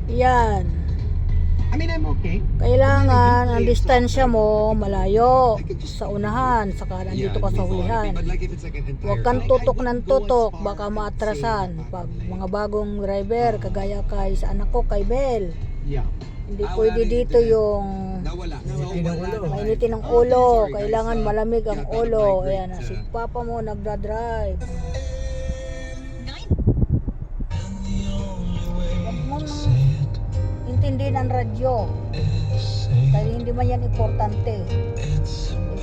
Yan. I mean, I'm okay. Kailangan ang distansya mo malayo sa unahan, saka nandito ka sa hulihan. Huwag kang tutok ng tutok, baka maatrasan. Pag mga bagong driver, kagaya kay sa anak ko, kay Bel, Yeah. hindi pwede dito yung mainitin ng ulo. Kailangan malamig ang ulo. Ayan, si Papa mo nagdadrive. Huwag mong intindihin ang radyo. Dahil hindi man yan importante.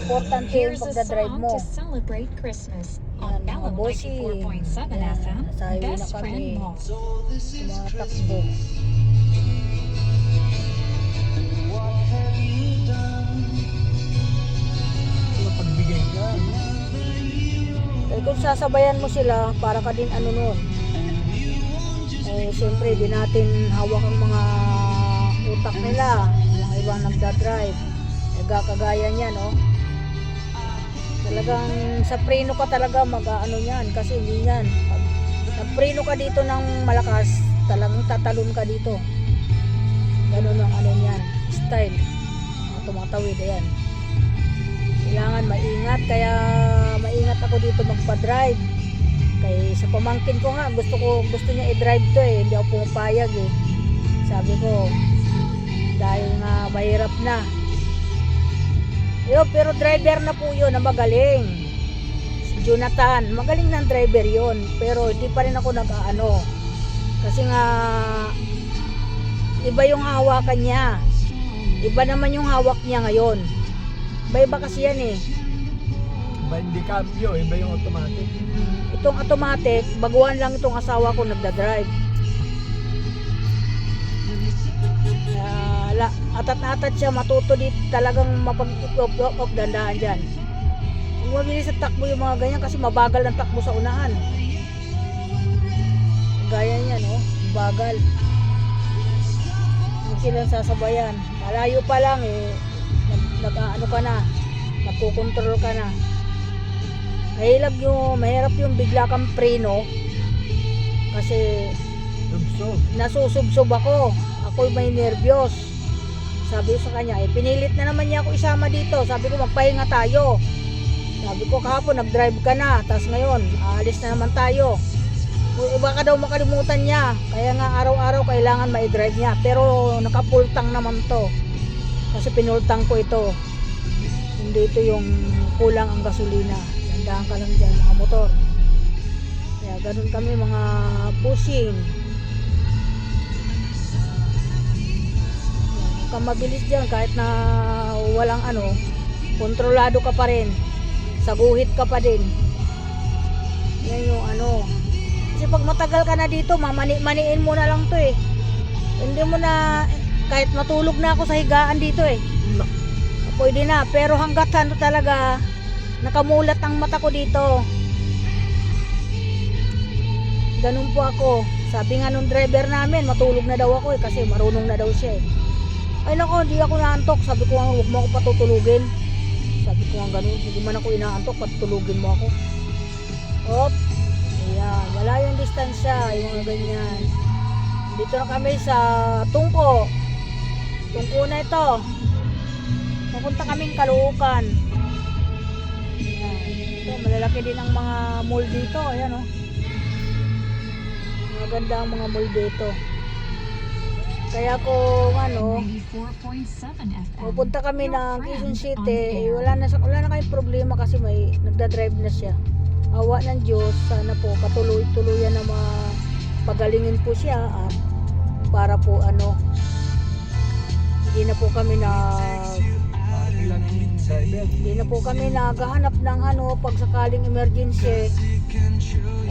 Importante yung Here's a pagdadrive song mo. to celebrate Christmas Yan, on mga Bellum bossing. 94.7 Yan, FM, nasa highway na Best kami. Friend Mall. Tumatakbo. Pagbigay ka. Dahil kung sasabayan mo sila, para ka din ano nun. Eh, siyempre, di natin hawak ang mga utak nila. Mga ibang nagdadrive. Eh, kagaya niya, no? Talagang sa preno ka talaga mag-ano yan. Kasi hindi yan. Pag nagpreno ka dito ng malakas, talagang tatalon ka dito. Ganun ang ano yan. Style. Tumatawid, ayan. Kailangan maingat, kaya maingat ako dito magpa-drive. Kaya sa pamangkin ko nga, gusto niya i-drive to eh, hindi ako pumapayag eh. Sabi ko, dahil nga mahirap na. Yo, pero driver na po yun na magaling. Si Jonathan, magaling ng driver yun, pero hindi pa rin ako nag-aano. Kasi nga, iba yung hawakan niya. Iba naman yung hawak niya ngayon. Iba kasi yan eh. Iba hindi cambio, iba yung automatic. Itong automatic, baguhan lang itong asawa ko nagdadrive. Atat-atat siya, matuto dito talagang mapag-up dandaan dyan. Kung mabilis sa takbo yung mga ganyan kasi mabagal ang takbo sa unahan. Gaya niya, no? Bagal. Hindi silang sasabayan. Malayo pa lang eh. Nag-ano ka na, nagkukontrol ka na. Mahirap yung bigla kang preno kasi Subsob. nasusubsob ako. Ako'y may nervyos. Sabi ko sa kanya, pinilit na naman niya ako isama dito. Sabi ko, magpahinga tayo. Sabi ko, kahapon nag-drive ka na, tapos ngayon aalis na naman tayo. Baka daw makalimutan niya, kaya nga araw-araw kailangan ma-drive niya, pero nakapultang naman to. Kasi pinultang ko ito. Hindi ito yung kulang ang gasolina. Tandaan ka lang dyan, mga motor. Kaya ganun kami mga pushing. Huwag kang mabilis dyan kahit na walang ano. Kontrolado ka pa rin. Saguhit ka pa din. Yan yung ano. Kasi pag matagal ka na dito, mamani-maniin mo na lang to eh. Hindi mo na... Kahit matulog na ako sa higaan dito eh. Pwede na. Pero hanggat ano talaga, nakamulat ang mata ko dito. Ganun po ako. Sabi nga nung driver namin, matulog na daw ako eh. Kasi marunong na daw siya eh. Ay nako, hindi ako naantok. Sabi ko nga, huwag mo ako patutulugin. Sabi ko nga ganun, hindi man ako inaantok, patutulugin mo ako. Op. Ayan, wala yung distansya. Yung mga ganyan. Dito na kami sa Tungko. Tungko na ito. Pupunta kaming Caloocan. Ayan. Ito, malalaki din ang mga mall dito. Ayan o. Maganda ang mga mall dito. Kaya kung ano, 94.7 FM. pupunta kami ng Quezon City, wala na kayong problema kasi may nagdadrive na siya. Awa ng Diyos, sana po patuloy-tuluyan na pagalingin po siya at para po ano, hindi na po kami hindi na po kami naghahanap ng ano pag sakaling emergency.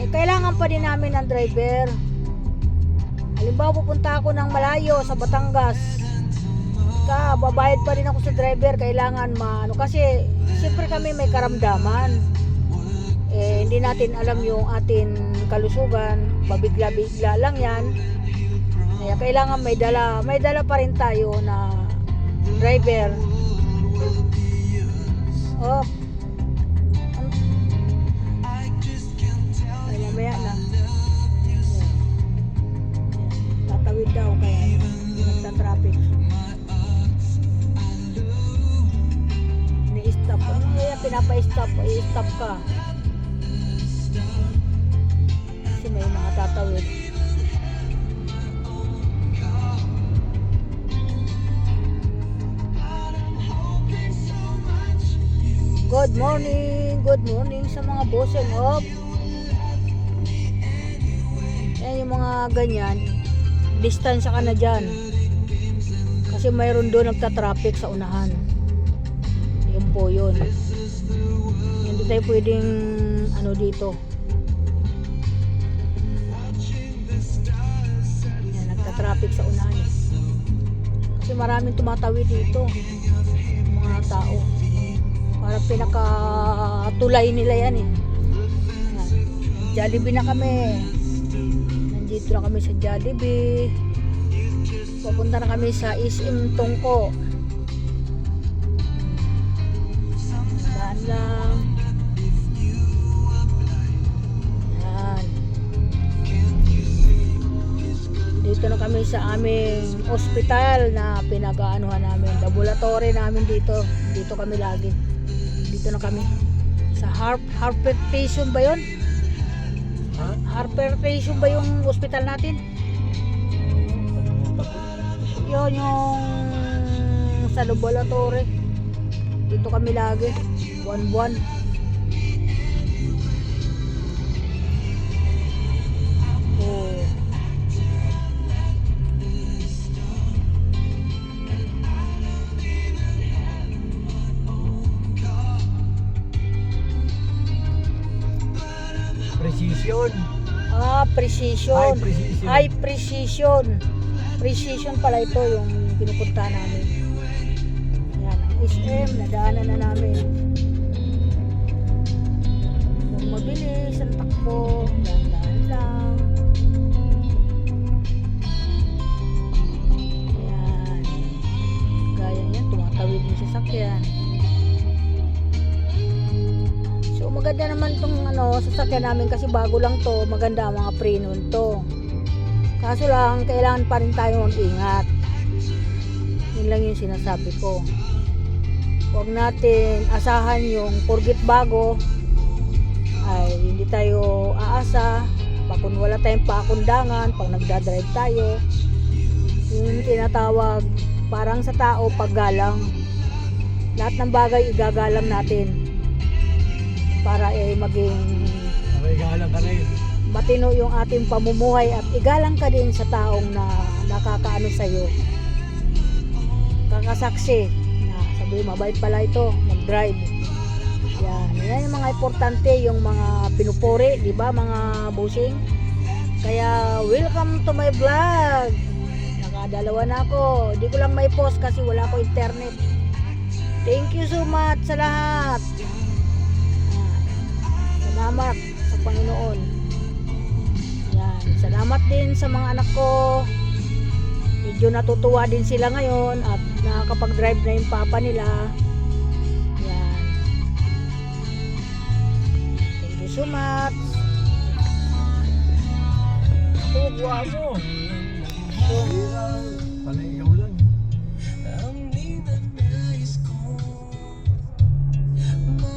Kailangan pa din namin ng driver. Halimbawa pupunta ako ng malayo sa Batangas, babayad pa rin ako sa driver. Kailangan kasi siyempre kami may karamdaman. Hindi natin alam yung atin kalusugan, pabigla-bigla lang yan. Kaya kailangan may dala pa rin tayo na driver. Ay mamaya na. Tatawid daw kaya nagta-traffic. Ni-stop. Ano kaya pinapa-stop? I-stop ka. Kasi may mga tatawid. Good morning sa mga bossing of. Yan yung mga ganyan, distansya ka na dyan. Kasi mayroon doon nagta-traffic sa unahan. Yun po yun. Hindi tayo pwedeng ano dito. Yan, nagta-traffic sa unahan. Kasi maraming tumatawid dito. Mga tao. Parang pinaka-tulay nila yan eh. Yan. Jollibee na kami. Nandito na kami sa Jollibee. Pupunta na kami sa SM Tungko. Saan lang. Yan. Dito na kami sa aming ospital na pinag-aanuhan namin. Laboratory namin dito. Dito kami lagi. Dito na kami sa Harper Station ba yun? Ha? Harper Station ba yung ospital natin? Yun yung sa laboratory. Dito kami lagi buwan-buwan. Oh. Precision. Precision. High precision. High precision. Precision pala ito yung pinupunta namin. Yan, ang SM, nadaanan na namin. Huwag mabilis ang takbo, dahan lang. Yan. Gaya niyan, tumatawid yung sasakyan. So maganda naman tong sasakyan namin kasi bago lang to, maganda ang mga pre-nun to. Kaso lang, kailangan pa rin tayo mag-ingat. Yun lang yung sinasabi ko. Huwag natin asahan yung porgit bago ay hindi tayo aasa. Kung wala tayong pakundangan, pag nagdadrive tayo, yung tinatawag parang sa tao paggalang. Lahat ng bagay igagalang natin para maging Nakigalang ka na yun. matino yung ating pamumuhay at igalang ka din sa taong na nakakaano sa'yo. Kakasaksi na sabi mabait pala ito, mag-drive. Yan yung mga importante, yung mga pinupuri, di ba mga busing? Kaya welcome to my vlog. Nakadalawa na ako. Hindi ko lang may post kasi wala ko internet. Thank you so much sa lahat. Salamat sa Panginoon. Yan. Salamat din sa mga anak ko. Medyo natutuwa din sila ngayon at nakakapag-drive na yung papa nila. Yan. Thank you so much. Tuwa mo. Panay ikaw lang.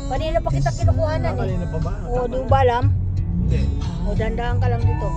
Kanina pa kita kinukuhanan eh. Kanina pa ba? O, di ba alam? Hindi. O, dandahan ka lang dito.